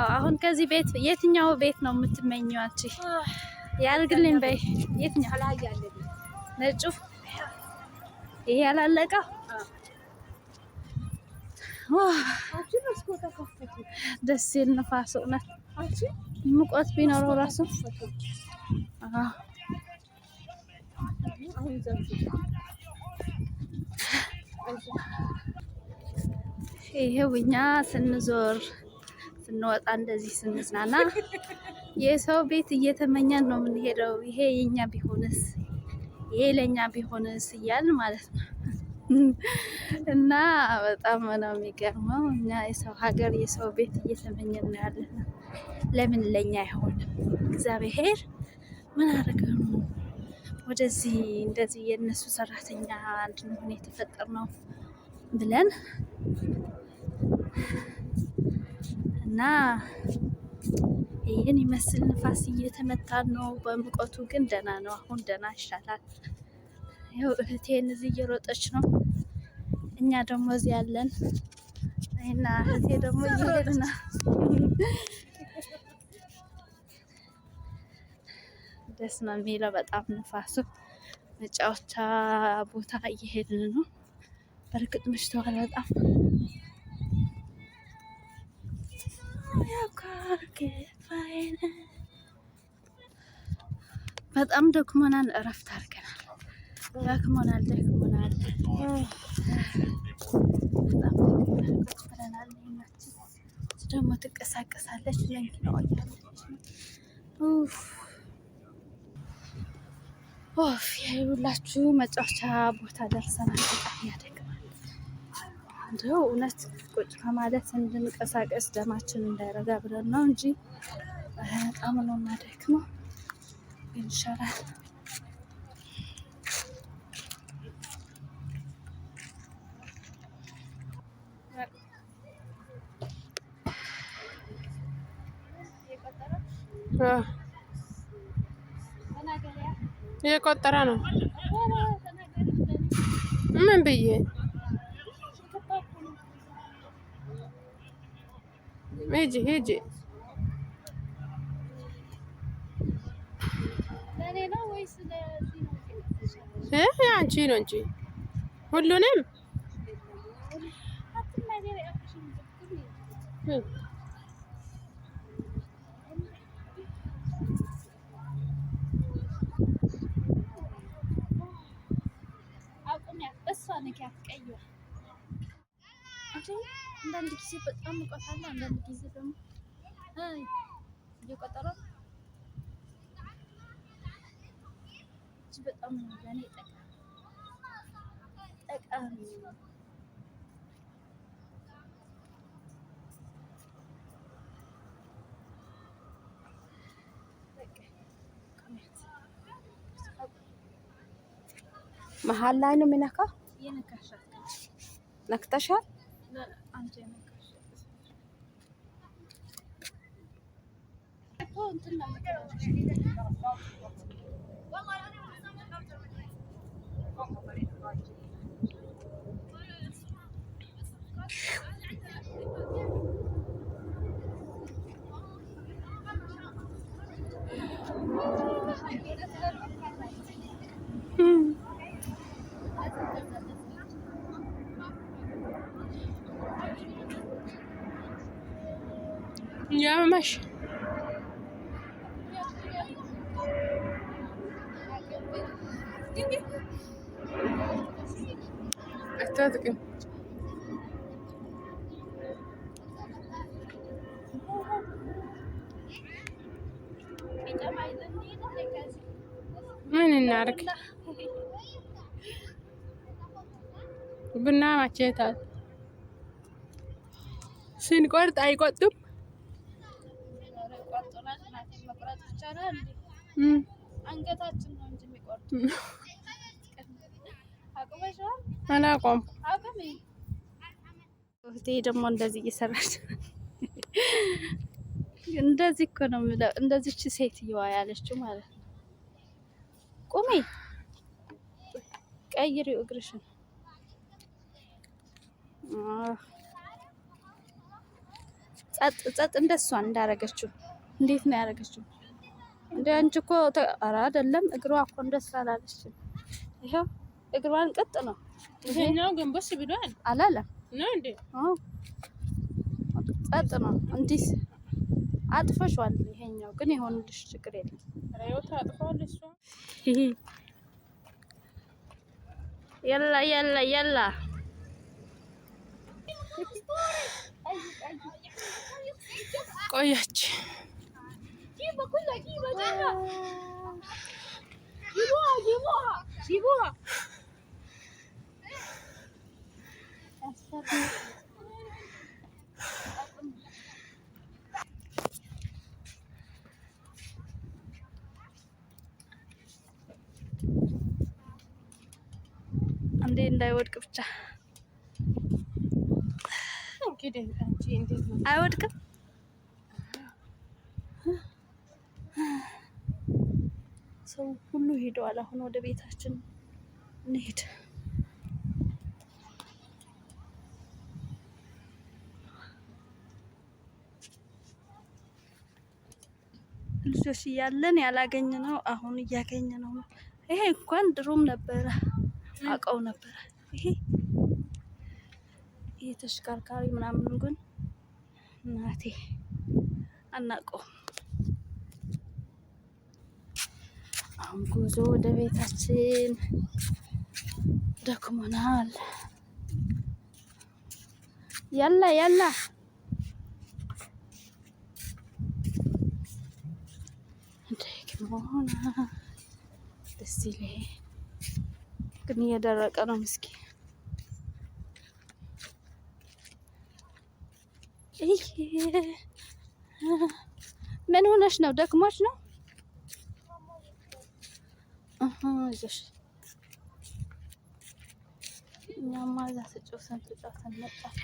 አሁን ከዚህ ቤት የትኛው ቤት ነው የምትመኘው አንቺ? ያርግልኝ በይ። የትኛው ነጩ? ይሄ ያላለቀው ደስ ይል ነፋስ እውነት ሙቀት ቢኖረው ራሱ ይሄው እኛ ስንዞር ስንወጣ እንደዚህ ስንዝናና የሰው ቤት እየተመኘን ነው የምንሄደው። ይሄ የኛ ቢሆንስ፣ ይሄ ለኛ ቢሆንስ እያልን ማለት ነው። እና በጣም ነው የሚገርመው። እኛ የሰው ሀገር የሰው ቤት እየተመኘን ነው ያለነው። ለምን ለኛ አይሆንም? እግዚአብሔር ምን አደረገው ነው ወደዚህ እንደዚህ የነሱ ሰራተኛ እንድንሆን የተፈጠርነው ብለን እና ይሄን ይመስል ንፋስ እየተመታን ነው። በሙቀቱ ግን ደህና ነው። አሁን ደህና ይሻላል። ይኸው እህቴን እዚህ እየሮጠች ነው። እኛ ደግሞ እዚህ ያለን እና እህቴ ደግሞ እየሄድን ነው። ደስ ነው የሚለው በጣም ንፋሱ። መጫወቻ ቦታ እየሄድን ነው። በርግጥ መሽተዋል በጣም በጣም ደክሞናል። እረፍት አድርገናል። ደክሞናል በጣም ብለናል። ደግሞ ትንቀሳቀሳለች ለምንድነው ያለች ይኸውላችሁ መጫወቻ ቦታ ደርሰናል። በጣም ያደክማል። እንደው እውነት ቁጭ ከማለት እንድንቀሳቀስ ደማችን እንዳይረጋ ብለን ነው እንጂ በጣም ነው የማደክመው። ይሻላል። የቆጠረ ነው። ምን ብዬ ሂጂ አንቺ ነው እንጂ ሁሉንም አንዳንድ ጊዜ በጣም ሙቀት አለ። አንዳንድ ጊዜ ደግሞ እየቆጠረ በጣም ነው ለኔ ጠቃሚ መሀል ላይ ነው የሚነካው። ነክተሻል? يا ماشي احتاجك من النارك ቡና ማቸታል ስንቆርጥ አይቆጥም። አንገታችን ነው እንጂ የሚቆርጡ አቁመሻል? አላቆም አቁም። እህቴ ደግሞ እንደዚህ እየሰራች እንደዚህ እኮ ነው የምለው። እንደዚህች ሴትየዋ ያለችው ማለት ነው። ቁሚ፣ ቀይሪው እግርሽን። ጸጥ እንደሷ እንዳረገችው እንዴት ነው ያረገችው? እንደ አንቺ እኮ ኧረ አይደለም እግሯ እኮ እንደሷ አላለችም። ይሄው እግሯን ቀጥ ነው። ይሄኛው ግንቦሽ ብሏል አላለም ነው እንዴ? አዎ ጸጥ ነው። እንዲህ አጥፈሽዋል። ይሄኛው ግን ይሆንልሽ ችግር የለም። ራዮታ አጥፋለች እሷ። የላ የላ የላ ቆያች እንዴ እንዳይወድቅ ብቻ እንግዲህ አንቺ እንዴት ነው? አይወድቅም። ሰው ሁሉ ሄደዋል። አሁን ወደ ቤታችን እንሄድ። ልጆች እያለን ያላገኘ ነው አሁን እያገኘ ነው። ይሄ እንኳን ድሮም ነበረ አውቀው ነበረ። ይሄ ተሽከርካሪ ምናምን ግን እናቴ አናውቀውም። አሁን ጉዞ ወደ ቤታችን ደክሞናል። ያላ ያላ ደክሞናል። ደስ ይላል ግን እየደረቀ ነው ምስኪን። ምን ሆነሽ ነው? ደክሞሽ ነው? ይዞሽ እኛማ እዛ ተጫውተን መጣን።